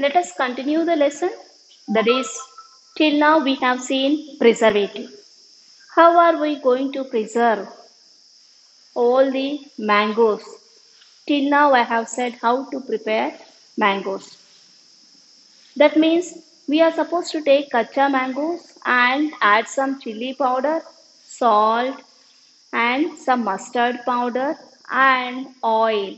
Let us continue the lesson. That is, till now we have seen preservative. How are we going to preserve all the mangoes? Till now I have said how to prepare mangoes. That means we are supposed to take kacha mangoes and add some chili powder, salt, and some mustard powder and oil.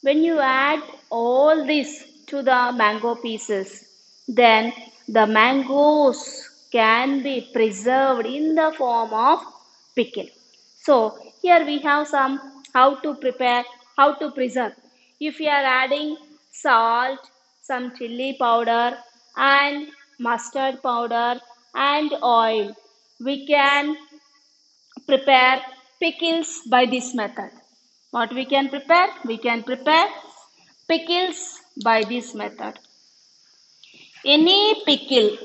When you add all this to the mango pieces, then the mangoes can be preserved in the form of pickle. So here we have some how to prepare, how to preserve. If you are adding salt, some chili powder and mustard powder and oil, we can prepare pickles by this method. What we can prepare? We can prepare pickles by this method. Any pickle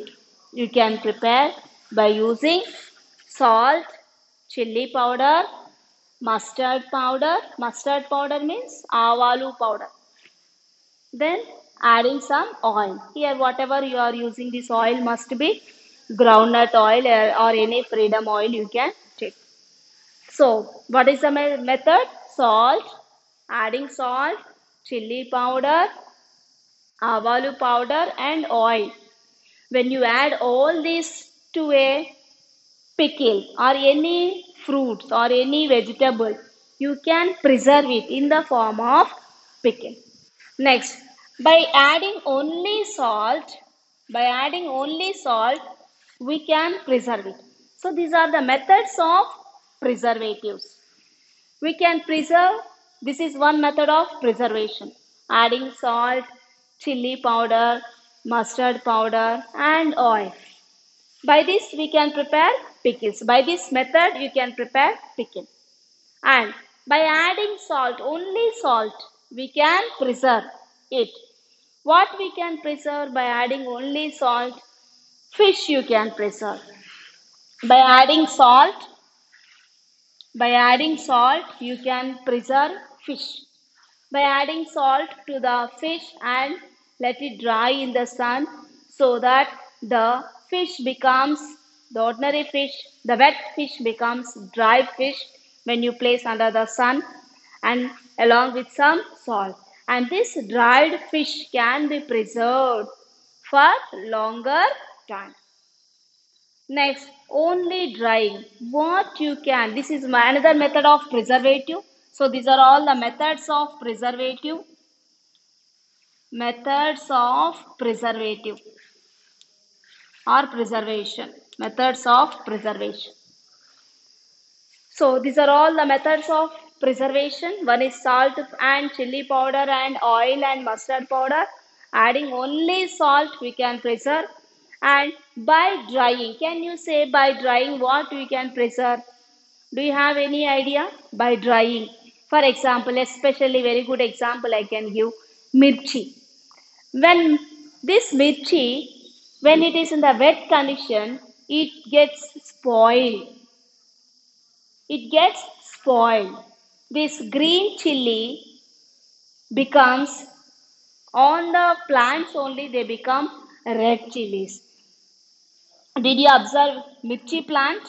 you can prepare by using salt, chili powder, mustard powder. Mustard powder means avalu powder. Then adding some oil. Here whatever you are using, this oil must be groundnut oil or any freedom oil you can take. So, what is the method? Salt, adding salt, chili powder, avalu powder, and oil. When you add all these to a pickle or any fruits or any vegetable, you can preserve it in the form of pickle. Next, by adding only salt, we can preserve it. So these are the methods of preservatives. We can preserve, this is one method of preservation. Adding salt, chili powder, mustard powder, and oil. By this, we can prepare pickles. By this method, you can prepare pickle. And by adding salt, only salt, we can preserve it. What we can preserve by adding only salt? Fish you can preserve. By adding salt, you can preserve fish. By adding salt to the fish and let it dry in the sun so that the fish becomes, the ordinary fish, the wet fish becomes dry fish when you place under the sun and along with some salt. And this dried fish can be preserved for longer time. Next, only drying. What you can. This is another method of preservative. So these are all the methods of preservative. Methods of preservative or preservation. Methods of preservation. So these are all the methods of preservation. One is salt and chili powder and oil and mustard powder. Adding only salt we can preserve. And by drying, can you say by drying what we can preserve? Do you have any idea? By drying. For example, especially very good example I can give, mirchi. When this mirchi, when it is in the wet condition, it gets spoiled. It gets spoiled. This green chili becomes, on the plants only they become red chilies. Did you observe mirchi plant?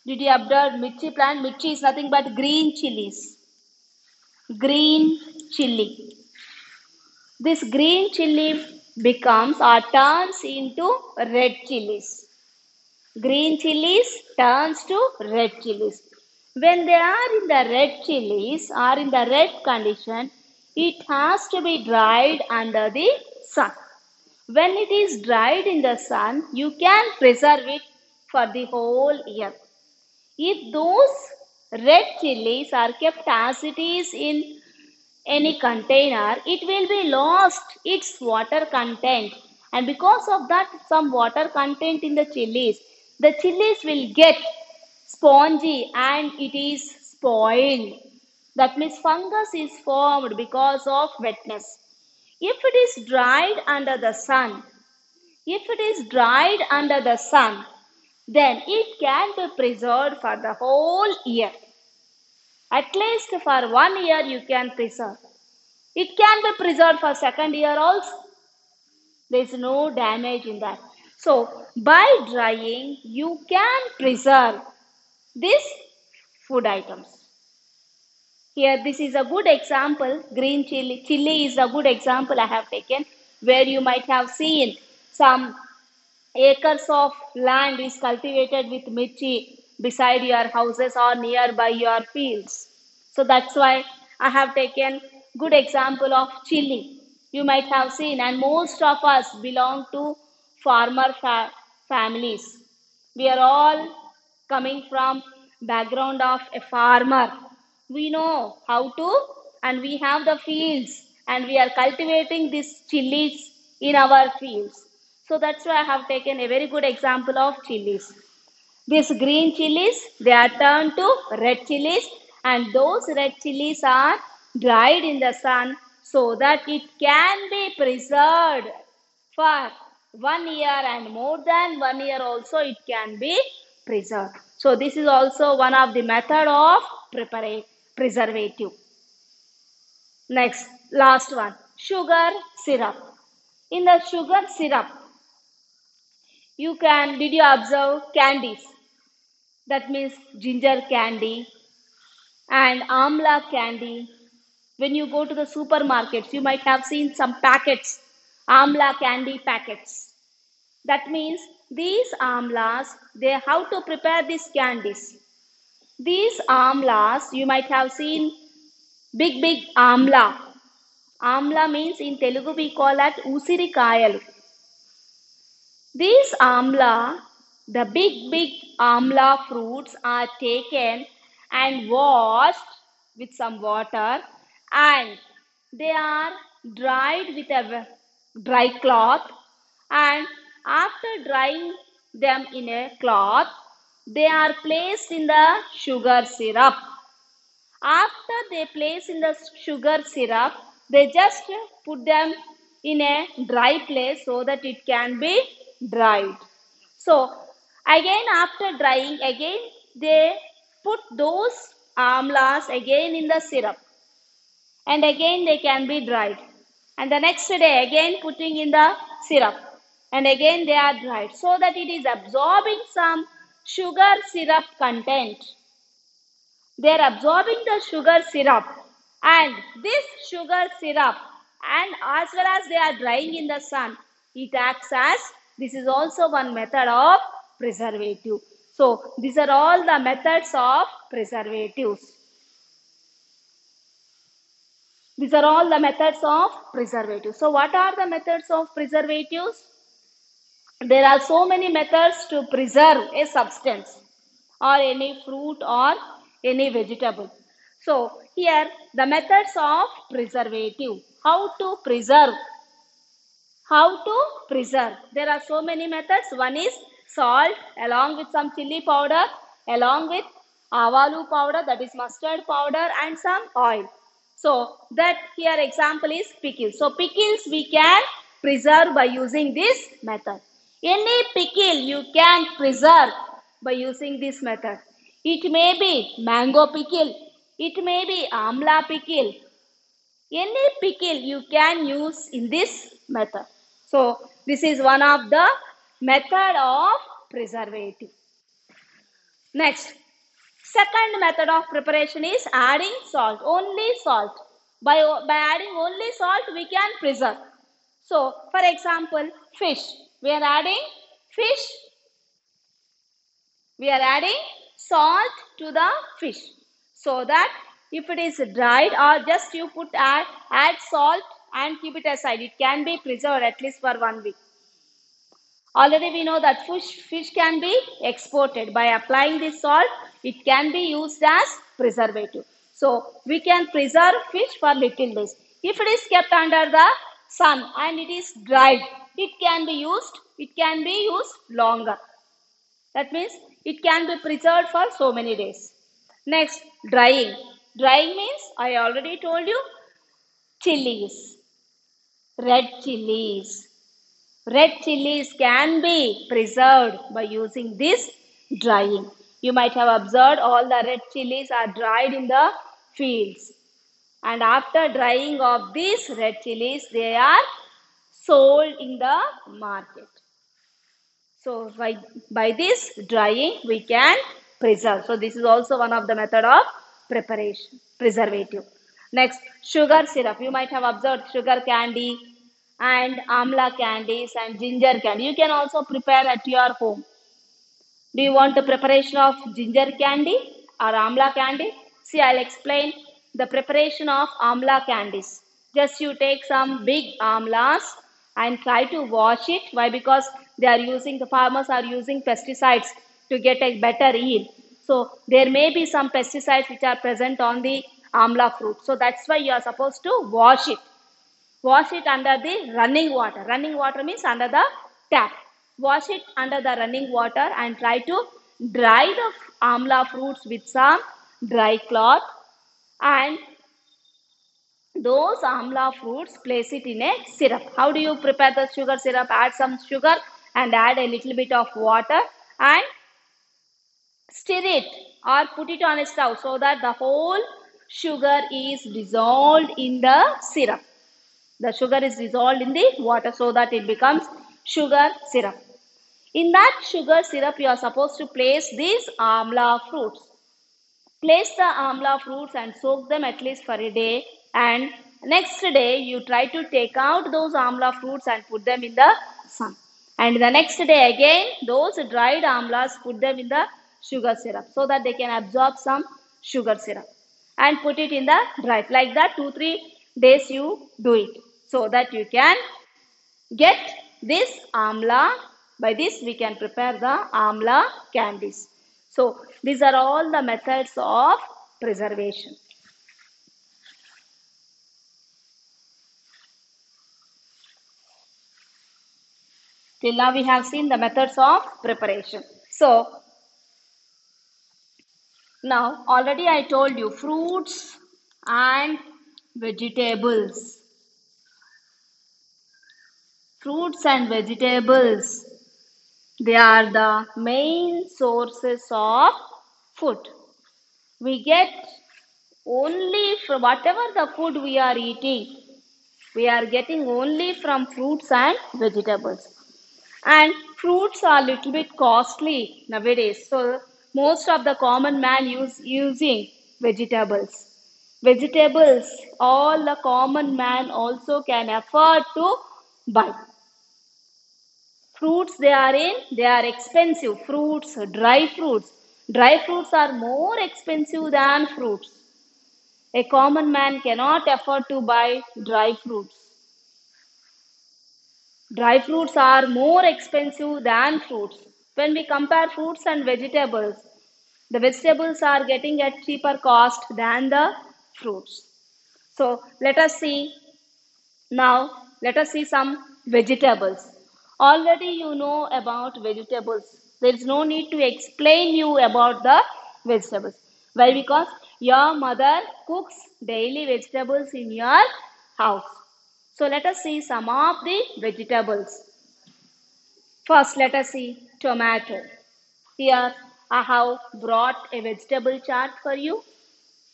Did you observe mirchi plant? Mirchi is nothing but green chilies. Green chili. This green chili becomes or turns into red chilies. Green chilies turns to red chilies. When they are in the red chilies or in the red condition, it has to be dried under the sun. When it is dried in the sun, you can preserve it for the whole year. If those red chilies are kept as it is in any container, it will be lost its water content, and because of that some water content in the chilies will get spongy and it is spoiled. That means fungus is formed because of wetness. If it is dried under the sun, if it is dried under the sun, then it can be preserved for the whole year. At least for 1 year you can preserve. It can be preserved for second year also. There is no damage in that. So by drying, you can preserve these food items. Here, this is a good example. Green chili. Chili is a good example I have taken, where you might have seen some acres of land is cultivated with mirchi beside your houses or nearby your fields. So that's why I have taken good example of chili. You might have seen, and most of us belong to farmer families. We are all coming from background of a farmer. We know how to, and we have the fields, and we are cultivating these chilies in our fields. So that's why I have taken a very good example of chilies. These green chilies, they are turned to red chilies, and those red chilies are dried in the sun so that it can be preserved for 1 year, and more than 1 year also it can be preserved. So this is also one of the method of preservative. Next, last one, sugar syrup. In the sugar syrup, did you observe candies? That means ginger candy and amla candy. When you go to the supermarkets, you might have seen some packets, amla candy packets. That means these amlas, they how to prepare these candies. These amlas, you might have seen big amla. Amla means in Telugu we call it usirikayalu. These amla, the big amla fruits are taken and washed with some water, and they are dried with a dry cloth, and after drying them in a cloth, they are placed in the sugar syrup. After they place in the sugar syrup, they just put them in a dry place so that it can be dried. So again after drying, again they put those amlas again in the syrup, and again they can be dried. And the next day again putting in the syrup, and again they are dried so that it is absorbing some sugar syrup content. They are absorbing the sugar syrup, and this sugar syrup, and as well as they are drying in the sun, it acts as, this is also one method of preservative. So these are all the methods of preservatives. These are all the methods of preservatives. So what are the methods of preservatives? There are so many methods to preserve a substance or any fruit or any vegetable. So here the methods of preservative. How to preserve? How to preserve? There are so many methods. One is salt along with some chili powder, along with avalu powder, that is mustard powder, and some oil. So that here example is pickles. So pickles we can preserve by using this method. Any pickle you can preserve by using this method. It may be mango pickle, it may be amla pickle. Any pickle you can use in this method. So this is one of the method of preservative. Next, second method of preparation is adding salt, only salt. By adding only salt, we can preserve. So, for example, fish. We are adding fish. We are adding salt to the fish, so that if it is dried or just you add salt and keep it aside, it can be preserved at least for 1 week. Already we know that fish can be exported. By applying this salt, it can be used as preservative. So we can preserve fish for little days. If it is kept under the sun and it is dried, it can be used longer. That means it can be preserved for so many days. Next, drying. Drying means, I already told you, chilies, red chilies. Red chilies can be preserved by using this drying. You might have observed all the red chilies are dried in the fields. And after drying of these red chilies, they are sold in the market. So by this drying, we can preserve. So this is also one of the method of preparation, preservative. Next, sugar syrup. You might have observed sugar candy and amla candies and ginger candy. You can also prepare at your home. Do you want the preparation of ginger candy or amla candy? See, I'll explain the preparation of amla candies. Just you take some big amlas and try to wash it. Why? Because the farmers are using pesticides to get a better yield. So there may be some pesticides which are present on the amla fruit. So that's why you are supposed to wash it. Wash it under the running water. Running water means under the tap. Wash it under the running water and try to dry the amla fruits with some dry cloth, and those amla fruits place it in a syrup. How do you prepare the sugar syrup? Add some sugar and add a little bit of water and stir it or put it on a stove so that the whole sugar is dissolved in the syrup. The sugar is dissolved in the water so that it becomes sugar syrup. In that sugar syrup, you are supposed to place these amla fruits. Place the amla fruits and soak them at least for a day. And next day, you try to take out those amla fruits and put them in the sun. And the next day again, those dried amlas, put them in the sugar syrup so that they can absorb some sugar syrup. And put it in the dry. Like that, 2-3 days you do it so that you can get this amla. By this we can prepare the amla candies. So these are all the methods of preservation. Till now we have seen the methods of preparation. So now already I told you fruits and vegetables. Fruits and vegetables, they are the main sources of food. We get only from whatever the food we are eating, we are getting only from fruits and vegetables. And fruits are a little bit costly nowadays. So most of the common man using vegetables. Vegetables, all the common man also can afford to buy. Fruits they are expensive. Fruits, dry fruits. Dry fruits are more expensive than fruits. A common man cannot afford to buy dry fruits. Dry fruits are more expensive than fruits. When we compare fruits and vegetables, the vegetables are getting at cheaper cost than the fruits. So let us see now, let us see some vegetables. Already you know about vegetables. There is no need to explain you about the vegetables. Why? Because your mother cooks daily vegetables in your house. So let us see some of the vegetables. First, let us see tomato. Here I have brought a vegetable chart for you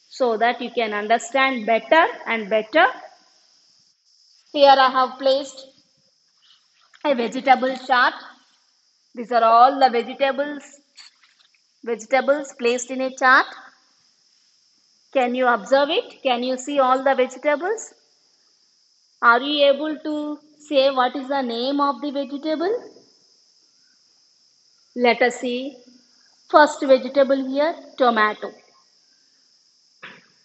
so that you can understand better and better. Here I have placed a vegetable chart. These are all the vegetables placed in a chart. Can you observe it? Can you see all the vegetables? Are you able to say what is the name of the vegetable? Let us see. First vegetable here, tomato.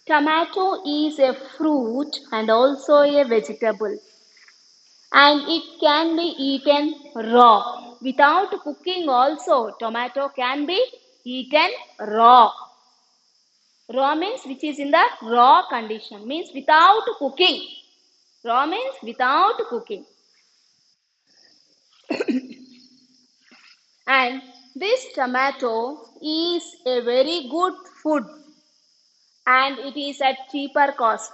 Tomato is a fruit and also a vegetable, and it can be eaten raw. Without cooking also, tomato can be eaten raw. Raw means which is in the raw condition, means without cooking. Raw means without cooking. And this tomato is a very good food and it is at cheaper cost.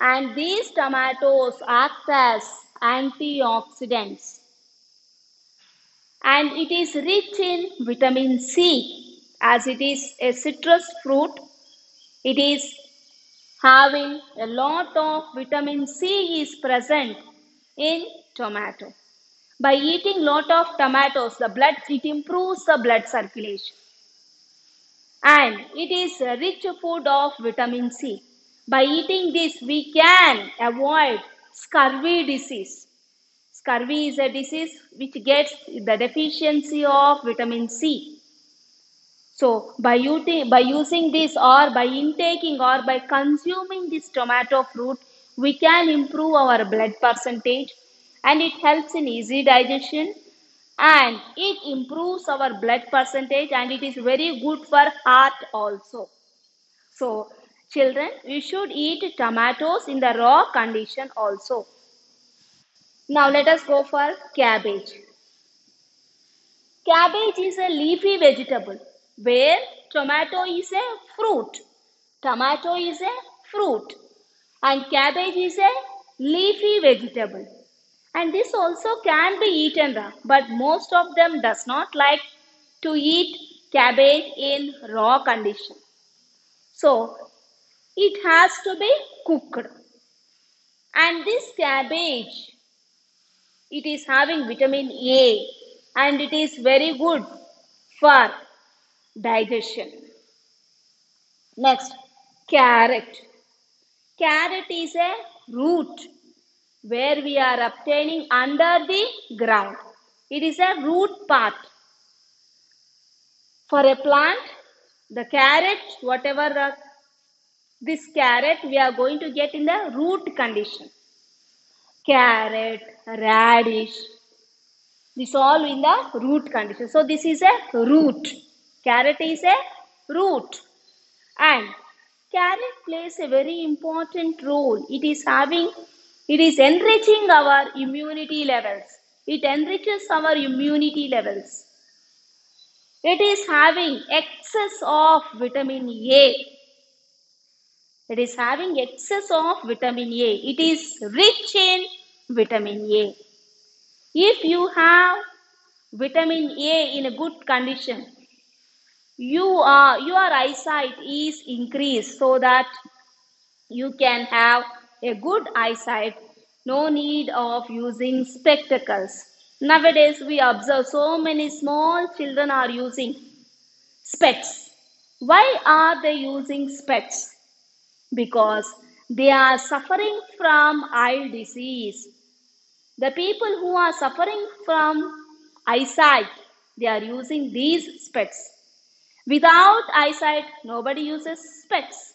And these tomatoes act as antioxidants. And it is rich in vitamin C as it is a citrus fruit. It is Having a lot of vitamin C is present in tomato. By eating lot of tomatoes, it improves the blood circulation. And it is a rich food of vitamin C. By eating this, we can avoid scurvy disease. Scurvy is a disease which gets the deficiency of vitamin C. So by using this or by intaking or by consuming this tomato fruit, we can improve our blood percentage, and it helps in easy digestion, and it improves our blood percentage, and it is very good for heart also. So children, we should eat tomatoes in the raw condition also. Now let us go for cabbage. Cabbage is a leafy vegetable where tomato is a fruit. Tomato is a fruit and cabbage is a leafy vegetable. And this also can be eaten raw, but most of them does not like to eat cabbage in raw condition. So it has to be cooked. And this cabbage, it is having vitamin A and it is very good for digestion. Next, carrot. Carrot is a root where we are obtaining under the ground. It is a root part. For a plant, the carrot, this carrot we are going to get in the root condition. Carrot, radish, this all in the root condition. So this is a root. Carrot is a root. And carrot plays a very important role. It is enriching our immunity levels. It enriches our immunity levels. It is having excess of vitamin A. It is having excess of vitamin A. It is rich in vitamin A. If you have vitamin A in a good condition, your eyesight is increased so that you can have a good eyesight. No need of using spectacles. Nowadays, we observe so many small children are using specs. Why are they using specs? Because they are suffering from eye disease. The people who are suffering from eyesight, they are using these specs. Without eyesight, nobody uses specs.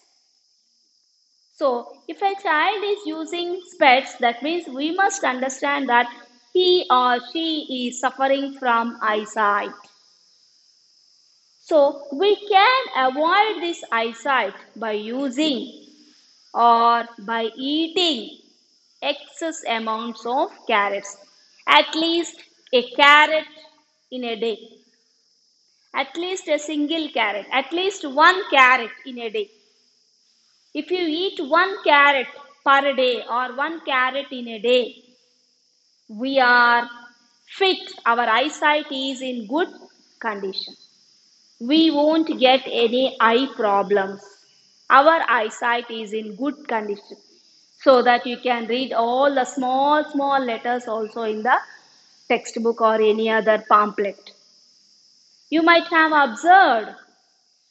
So, if a child is using specs, that means we must understand that he or she is suffering from eyesight. So, we can avoid this eyesight by using or by eating excess amounts of carrots. At least a carrot in a day. At least a single carrot. At least one carrot in a day. If you eat one carrot per day or one carrot in a day, we are fit. Our eyesight is in good condition. We won't get any eye problems. Our eyesight is in good condition. So that you can read all the small letters also in the textbook or any other pamphlet. You might have observed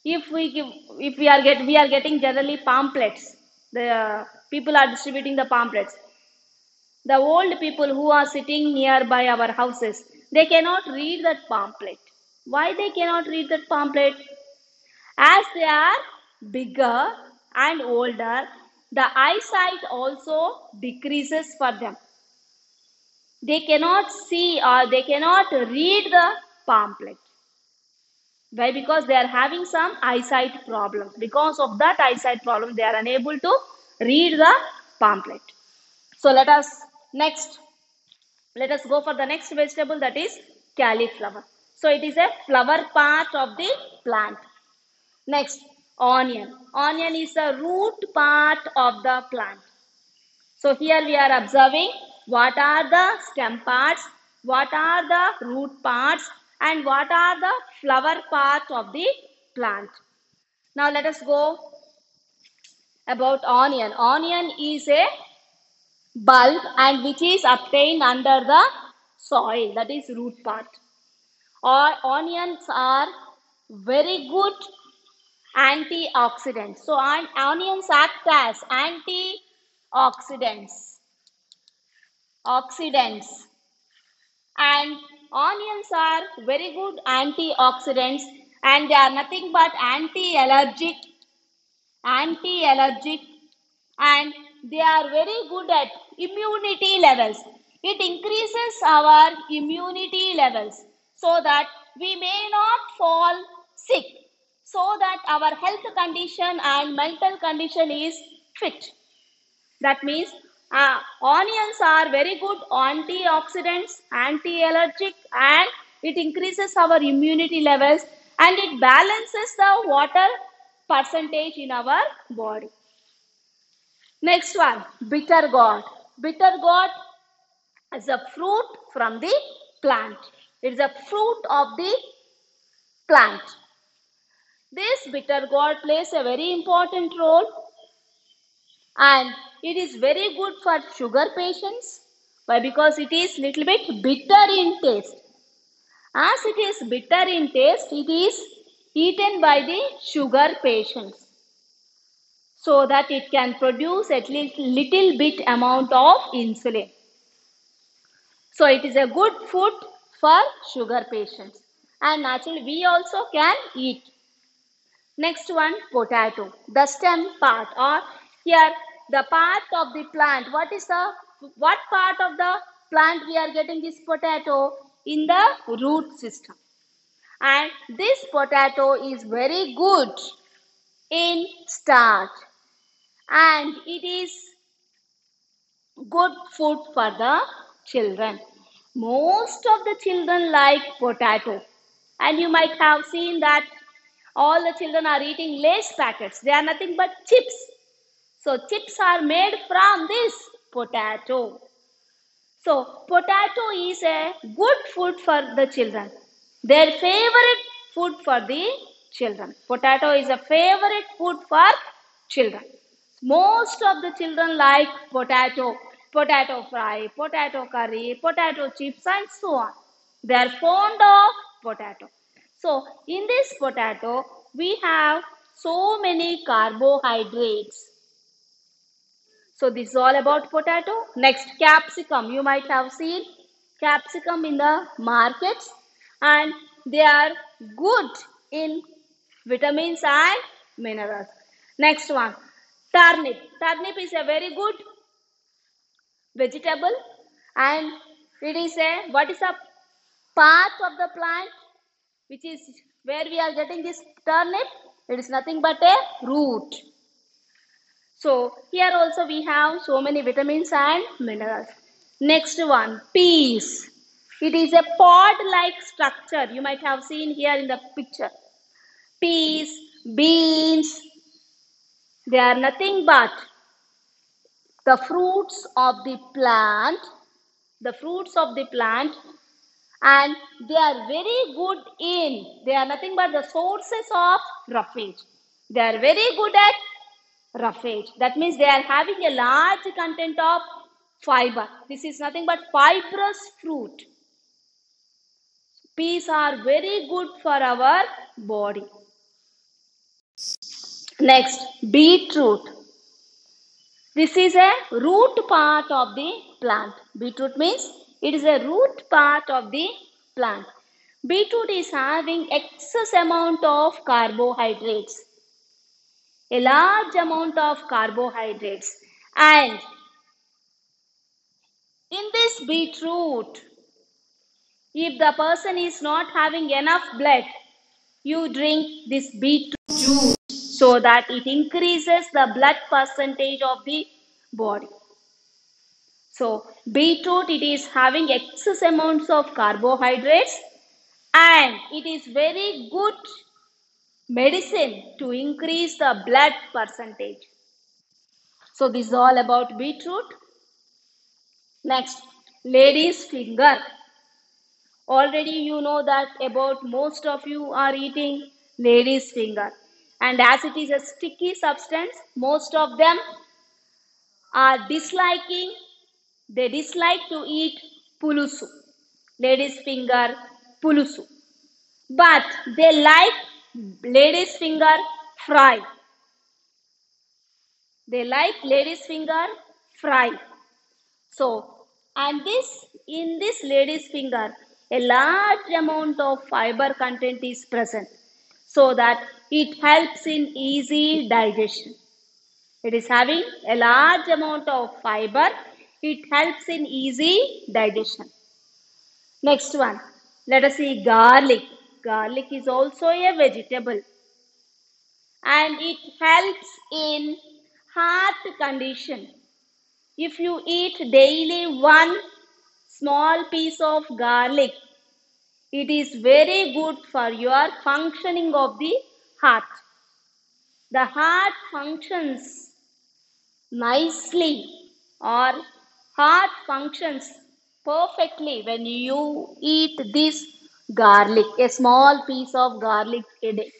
if we are getting generally pamphlets, the people are distributing the pamphlets. The old people who are sitting nearby our houses, they cannot read that pamphlet. Why they cannot read that pamphlet? As they are bigger and older, the eyesight also decreases for them. They cannot see or they cannot read the pamphlet. Why? Because they are having some eyesight problems. Because of that eyesight problem, they are unable to read the pamphlet. So let us go for the next vegetable, that is cauliflower. So it is a flower part of the plant. Next, onion. Onion is the root part of the plant. So here we are observing what are the stem parts, what are the root parts, and what are the flower part of the plant. Now let us go About onion. Onion is a bulb and which is obtained under the soil, that is root part. Or onions are very good antioxidants. So onions act as antioxidants, oxidants, and onions are very good antioxidants, and they are nothing but anti-allergic, and they are very good at immunity levels. It increases our immunity levels so that we may not fall sick, so that our health condition and mental condition is fit. That means onions are very good antioxidants, anti-allergic, and it increases our immunity levels and it balances the water percentage in our body. Next one, bitter gourd. Bitter gourd is a fruit from the plant. It is a fruit of the plant. This bitter gourd plays a very important role and it is very good for sugar patients. Why? Because it is little bit bitter in taste. As it is bitter in taste, it is eaten by the sugar patients so that it can produce at least little bit amount of insulin. So it is a good food for sugar patients and naturally we also can eat. Next one, potato, the stem part or here the part of the plant. What part of the plant we are getting this potato? In the root system. And this potato is very good in starch and it is good food for the children. Most of the children like potato and you might have seen that all the children are eating Lay's packets. They are nothing but chips. So chips are made from this potato. So potato is a good food for the children. Their favorite food for the children. Potato is a favorite food for children. Most of the children like potato, potato fry, potato curry, potato chips and so on. They are fond of potato. So in this potato, we have so many carbohydrates. So this is all about potato. Next, capsicum. You might have seen capsicum in the markets and they are good in vitamins and minerals. Next one, turnip. Turnip is a very good vegetable and it is a, what is a part of the plant which is where we are getting this turnip? It is nothing but a root. So here also we have so many vitamins and minerals. Next one, peas. It is a pod-like structure. You might have seen here in the picture. Peas, beans, they are nothing but the fruits of the plant. The fruits of the plant and they are very good in, they are nothing but the sources of roughage. They are very good at roughage. That means they are having a large content of fiber. This is nothing but fibrous fruit. Peas are very good for our body. Next, beetroot. This is a root part of the plant. Beetroot means it is a root part of the plant. Beetroot is having excess amount of carbohydrates. A large amount of carbohydrates. And in this beetroot, if the person is not having enough blood, you drink this beetroot juice so that it increases the blood percentage of the body. So beetroot, it is having excess amounts of carbohydrates and it is very good medicine to increase the blood percentage. So this is all about beetroot. Next, lady's finger. Already you know that about most of you are eating lady's finger. And as it is a sticky substance, most of them are they dislike to eat pulusu, lady's finger pulusu. But they like lady's finger fry. They like lady's finger fry. So, and in this lady's finger, a large amount of fiber content is present so that it helps in easy digestion. It is having a large amount of fiber. It helps in easy digestion. Next one, let us see garlic. Garlic is also a vegetable and it helps in heart condition. If you eat daily one small piece of garlic, it is very good for your functioning of the heart. The heart functions nicely or heart functions perfectly when you eat this garlic, a small piece of garlic a day.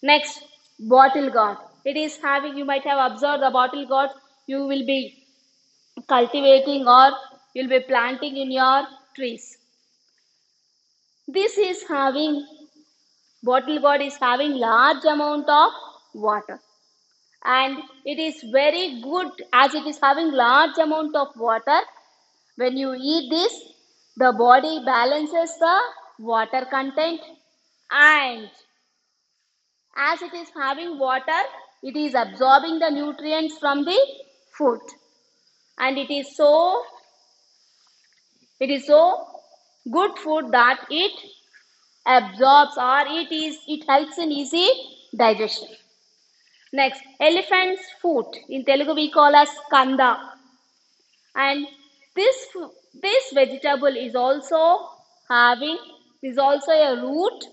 Next, bottle gourd. It is having, you might have observed the bottle gourd you will be cultivating or you'll be planting in your trees. This is having, bottle gourd is having large amount of water and it is very good as it is having large amount of water. When you eat this, the body balances the water content and as it is having water, it is absorbing the nutrients from the food and it is so good food that it absorbs or it helps in easy digestion. Next, elephant's foot. In Telugu we call as kanda. And this vegetable is also a root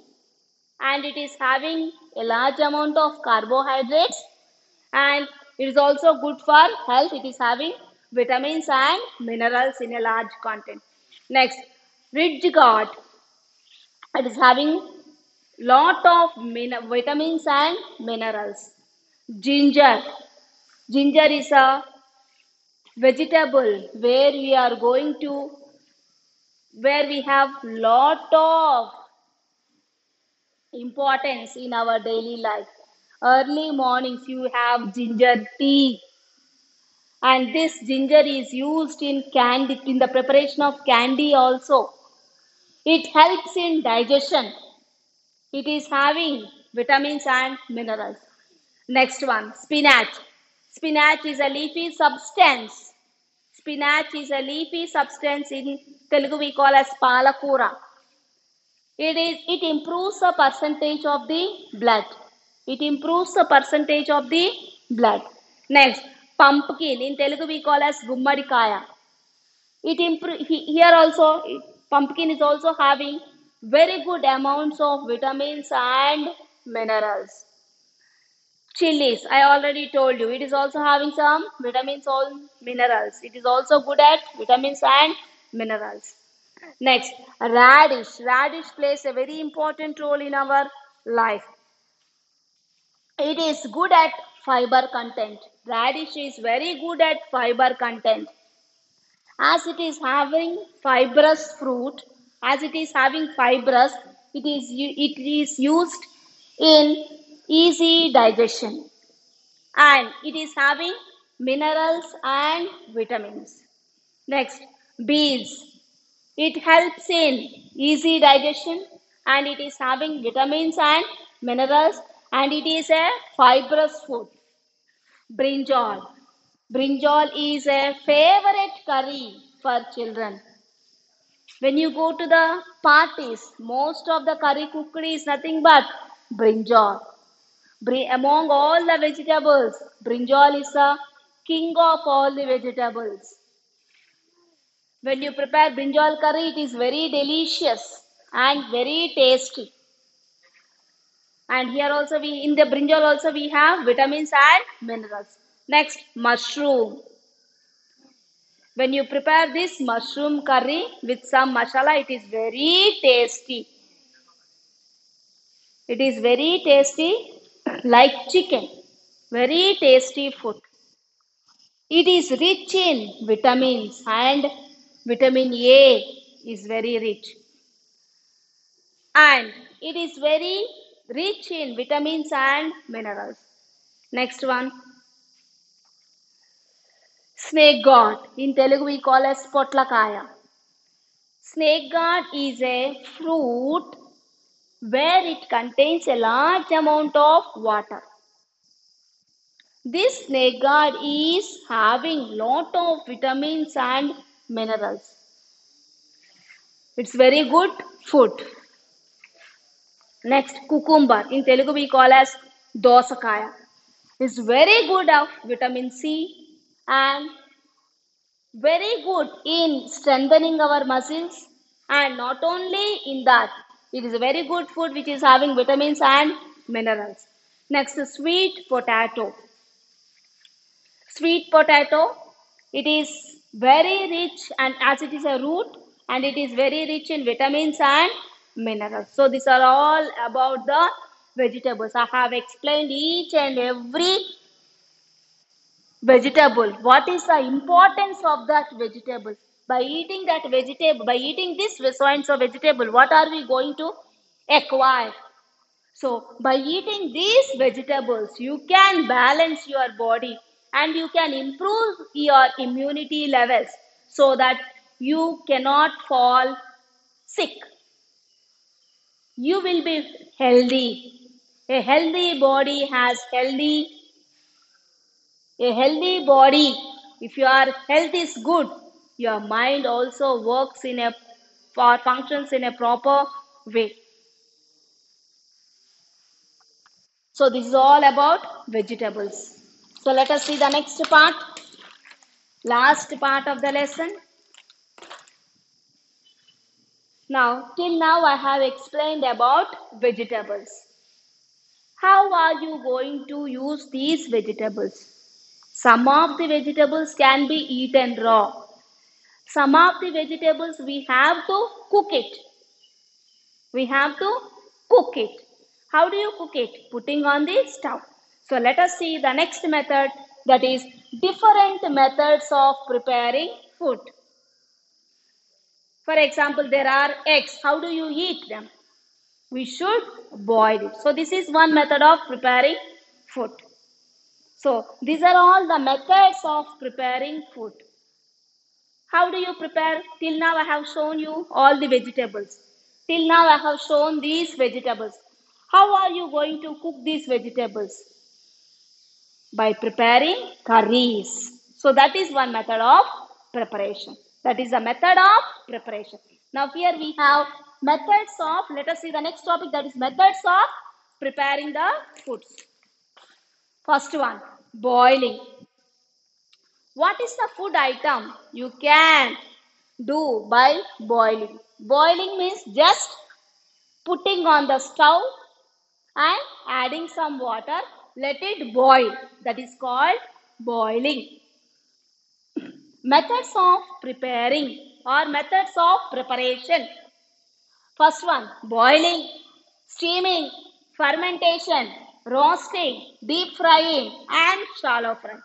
and it is having a large amount of carbohydrates and it is also good for health. It is having vitamins and minerals in a large content. Next, ridge gourd. It is having lot of vitamins and minerals. Ginger. Ginger is a vegetable where we have lot of importance in our daily life. Early mornings you have ginger tea and this ginger is used in candy, in the preparation of candy also. It helps in digestion. It is having vitamins and minerals. Next one, spinach. Spinach is a leafy substance. Spinach is a leafy substance in Telugu we call as palakura. It improves the percentage of the blood. It improves the percentage of the blood. Next, pumpkin in Telugu we call as gummadikaya. Here also pumpkin is also having very good amounts of vitamins and minerals. Chilies, I already told you, it is also having some vitamins or minerals. It is also good at vitamins and minerals. Next, radish. Radish plays a very important role in our life. It is good at fiber content. Radish is very good at fiber content. As it is having fibrous fruit, as it is having fibrous, it is used in easy digestion and it is having minerals and vitamins. Next, beans. It helps in easy digestion and it is having vitamins and minerals and it is a fibrous food. Brinjal. Brinjal is a favorite curry for children. When you go to the parties, most of the curry cooked is nothing but brinjal. Among all the vegetables, brinjal is the king of all the vegetables. When you prepare brinjal curry, it is very delicious and very tasty. And here also in the brinjal also we have vitamins and minerals. Next, mushroom. When you prepare this mushroom curry with some masala, it is very tasty. It is very tasty like chicken, very tasty food. It is rich in vitamins and vitamin A is very rich. And it is very rich in vitamins and minerals. Next one, snake gourd. In Telugu we call as potlakaya. Snake gourd is a fruit where it contains a large amount of water. This snake gourd is having lot of vitamins and minerals. It's very good food. Next, cucumber. In Telugu we call as dosakaya. It's very good of vitamin C and very good in strengthening our muscles, and not only in that, it is a very good food which is having vitamins and minerals. Next, sweet potato. Sweet potato, it is very rich, and as it is a root, and it is very rich in vitamins and minerals. So these are all about the vegetables. I have explained each and every vegetable. What is the importance of that vegetable? By eating that vegetable, by eating this kinds of vegetable, what are we going to acquire? So by eating these vegetables, you can balance your body and you can improve your immunity levels so that you cannot fall sick. You will be healthy. A healthy body has a healthy body. If your health is good, your mind also works in a or functions in a proper way. So this is all about vegetables. So let us see the next part, last part of the lesson. Now, till now I have explained about vegetables. How are you going to use these vegetables? Some of the vegetables can be eaten raw. Some of the vegetables we have to cook it. We have to cook it. How do you cook it? Putting on the stove. So let us see the next method, that is different methods of preparing food. For example, there are eggs. How do you eat them? We should boil it. So this is one method of preparing food. So these are all the methods of preparing food. How do you prepare? Till now I have shown you all the vegetables. Till now I have shown these vegetables. How are you going to cook these vegetables? By preparing curries. So that is one method of preparation. That is a method of preparation. Now here we have methods of, let us see the next topic, that is methods of preparing the foods. First one, boiling. What is the food item you can do by boiling? Boiling means just putting on the stove and adding some water, let it boil. That is called boiling. Methods of preparing or methods of preparation. First one, boiling, steaming, fermentation, roasting, deep frying and shallow fry.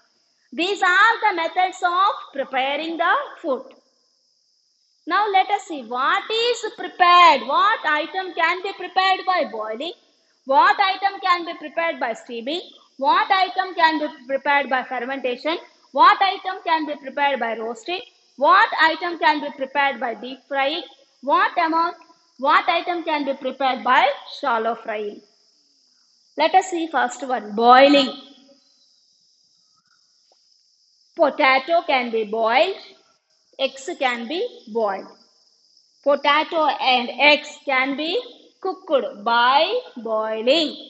These are the methods of preparing the food. Now let us see what is prepared. What item can be prepared by boiling? What item can be prepared by steaming? What item can be prepared by fermentation? What item can be prepared by roasting? What item can be prepared by deep frying? What item can be prepared by shallow frying? Let us see first one, boiling. Potato can be boiled. Eggs can be boiled. Potato and eggs can be cooked by boiling.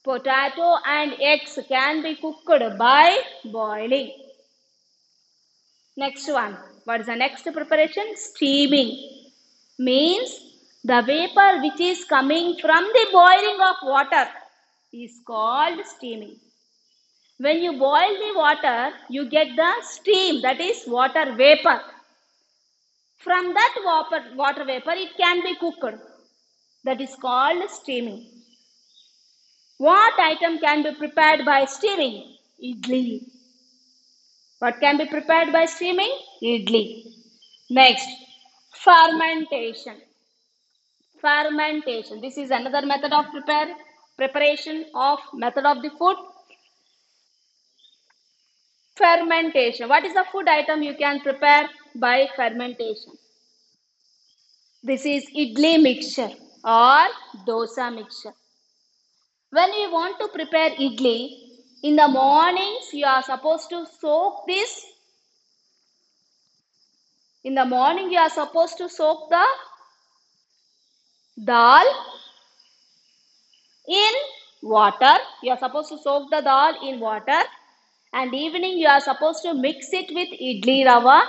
Potato and eggs can be cooked by boiling. Next one. What is the next preparation? Steaming. Means the vapor which is coming from the boiling of water is called steaming. When you boil the water, you get the steam, that is water vapor. From that water vapor, it can be cooked. That is called steaming. What item can be prepared by steaming? Idli. What can be prepared by steaming? Idli. Next, fermentation. Fermentation. This is another method of preparation of method of the food. Fermentation. What is the food item you can prepare by fermentation? This is idli mixture or dosa mixture. When we want to prepare idli, in the mornings you are supposed to soak this. In the morning you are supposed to soak the dal in water. You are supposed to soak the dal in water, and evening you are supposed to mix it with idli rava,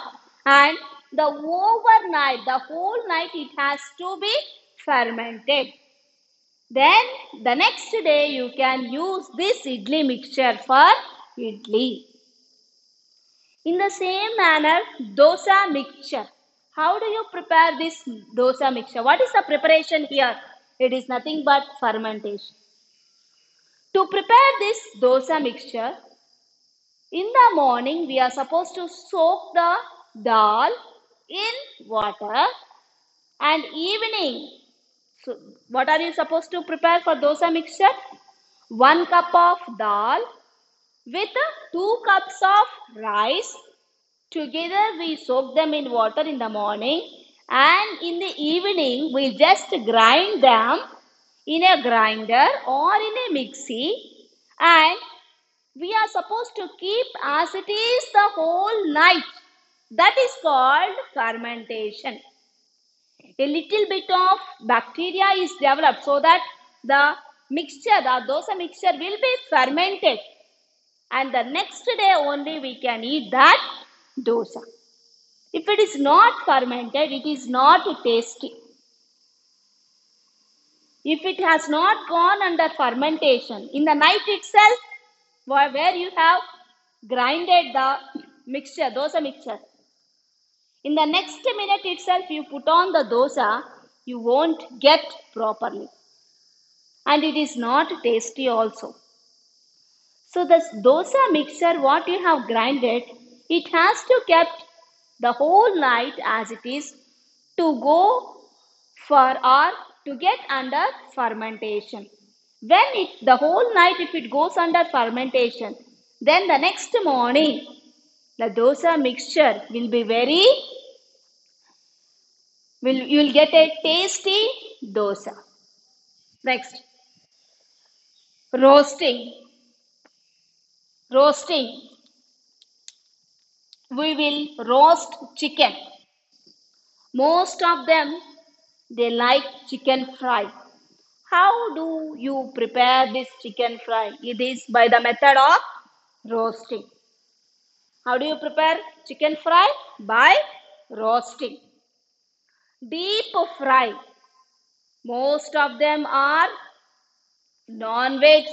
and the overnight, the whole night it has to be fermented. Then the next day you can use this idli mixture for idli. In the same manner, dosa mixture. How do you prepare this dosa mixture? What is the preparation here? It is nothing but fermentation. To prepare this dosa mixture, in the morning we are supposed to soak the dal in water, and evening, so what are you supposed to prepare for dosa mixture? 1 cup of dal with 2 cups of rice. Together we soak them in water in the morning, and in the evening we just grind them in a grinder or in a mixie, and we are supposed to keep as it is the whole night. That is called fermentation. A little bit of bacteria is developed so that the mixture, the dosa mixture will be fermented, and the next day only we can eat that dosa. If it is not fermented, it is not tasty. If it has not gone under fermentation, in the night itself, where you have grinded the mixture, dosa mixture, in the next minute itself you put on the dosa, you won't get properly. And it is not tasty also. So the dosa mixture, what you have grinded, it has to kept the whole night as it is to go for or to get under fermentation. When the whole night if it goes under fermentation, then the next morning the dosa mixture will be you will get a tasty dosa. Next, roasting. Roasting. We will roast chicken. Most of them they like chicken fry. How do you prepare this chicken fry? It is by the method of roasting. How do you prepare chicken fry? By roasting. Deep fry. Most of them are non-veg.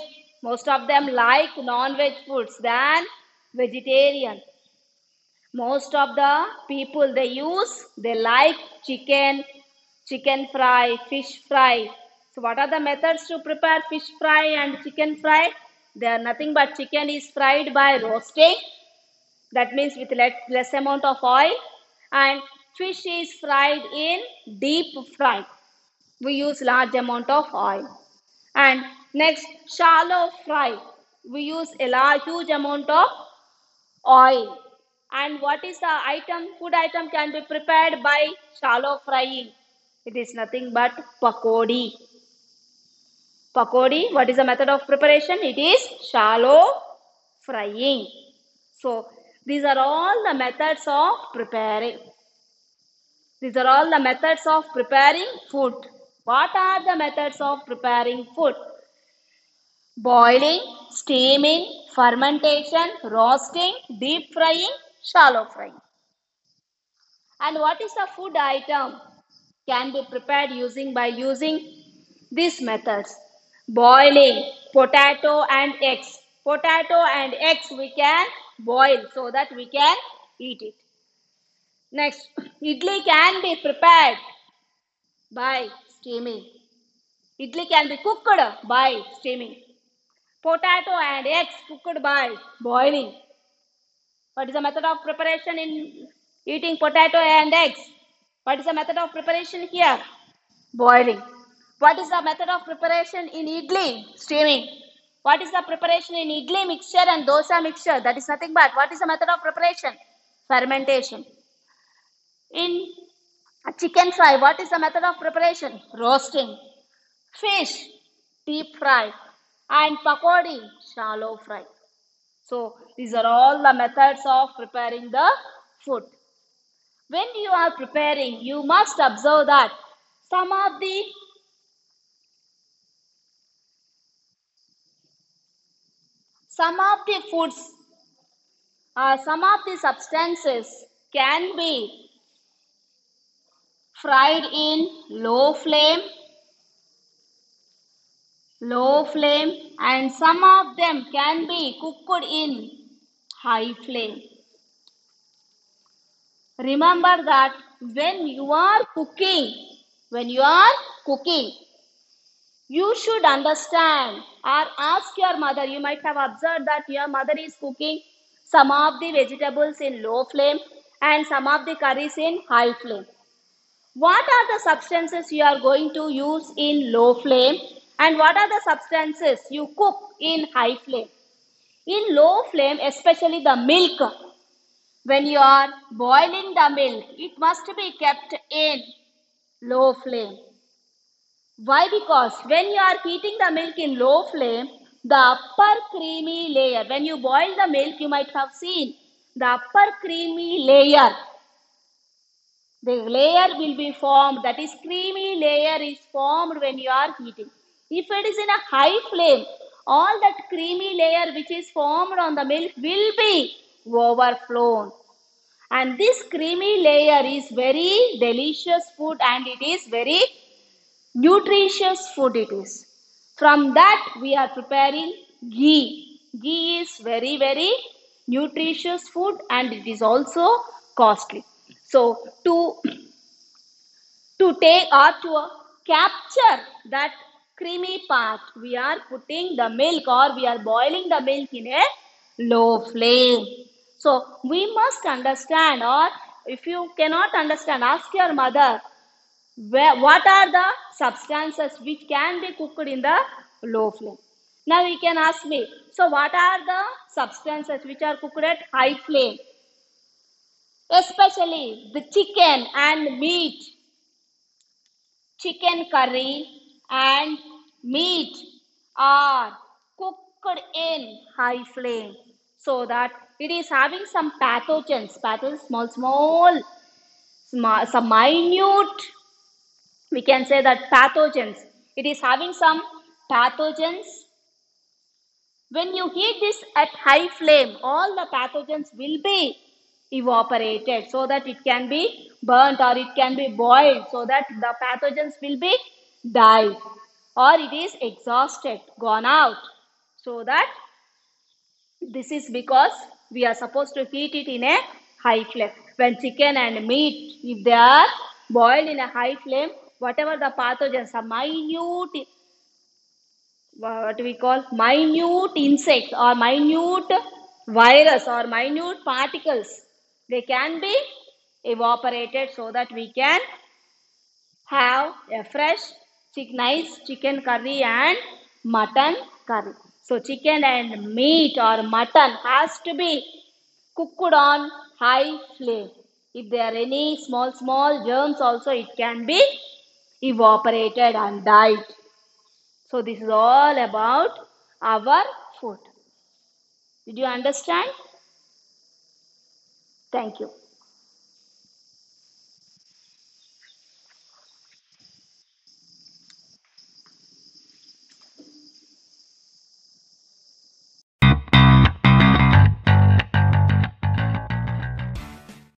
Most of them like non-veg foods than vegetarian. Most of the people they like chicken fry, fish fry. So what are the methods to prepare fish fry and chicken fry? They are nothing but chicken is fried by roasting. That means with less amount of oil, and fish is fried in deep fry. We use large amount of oil. And next, shallow fry. We use a huge amount of oil. And what is the food item can be prepared by shallow frying? It is nothing but pakodi. Pakodi, what is the method of preparation? It is shallow frying. So, these are all the methods of preparing. These are all the methods of preparing food. What are the methods of preparing food? Boiling, steaming, fermentation, roasting, deep frying, shallow frying. And what is the food item can be prepared by using these methods? Boiling, potato and eggs. Potato and eggs we can boil so that we can eat it. Next, idli can be prepared by steaming. Idli can be cooked by steaming. Potato and eggs cooked by boiling. What is the method of preparation in eating potato and eggs? What is the method of preparation here? Boiling. What is the method of preparation in idli? Steaming. What is the preparation in idli mixture and dosa mixture? That is nothing but what is the method of preparation? Fermentation. In chicken fry, what is the method of preparation? Roasting. Fish, deep fry. And pakodi, shallow fry. So these are all the methods of preparing the food. When you are preparing, you must observe that some of the foods some of the substances can be fried in low flame, and some of them can be cooked in high flame. Remember that when you are cooking, you should understand or ask your mother. You might have observed that your mother is cooking some of the vegetables in low flame and some of the curries in high flame. What are the substances you are going to use in low flame and what are the substances you cook in high flame? In low flame, especially the milk, when you are boiling the milk, it must be kept in low flame. Why? Because when you are heating the milk in low flame, the upper creamy layer, when you boil the milk, you might have seen the upper creamy layer. The layer will be formed, that is creamy layer is formed when you are heating. If it is in a high flame, all that creamy layer which is formed on the milk will be overflown. And this creamy layer is very delicious food and it is very nutritious food it is. From that we are preparing ghee. Ghee is very nutritious food and it is also costly. So to take or to capture that creamy part, we are putting the milk or we are boiling the milk in a low flame. So we must understand, or if you cannot understand, ask your mother what are the substances which can be cooked in the low flame. Now you can ask me, so what are the substances which are cooked at high flame? Especially the chicken and meat, chicken curry and meat are cooked in high flame so that it is having some pathogens, some minute, we can say that pathogens. It is having some pathogens. When you heat this at high flame, all the pathogens will be evaporated so that it can be burnt or it can be boiled so that the pathogens will be died or it is exhausted, gone out. So that this is because we are supposed to heat it in a high flame. When chicken and meat, if they are boiled in a high flame, whatever the pathogens, a minute, what we call minute insects or minute virus or minute particles, they can be evaporated so that we can have a fresh nice chicken curry and mutton curry. So chicken and meat or mutton has to be cooked on high flame. If there are any small germs also, it can be evaporated and died. So this is all about our food. Did you understand? Thank you.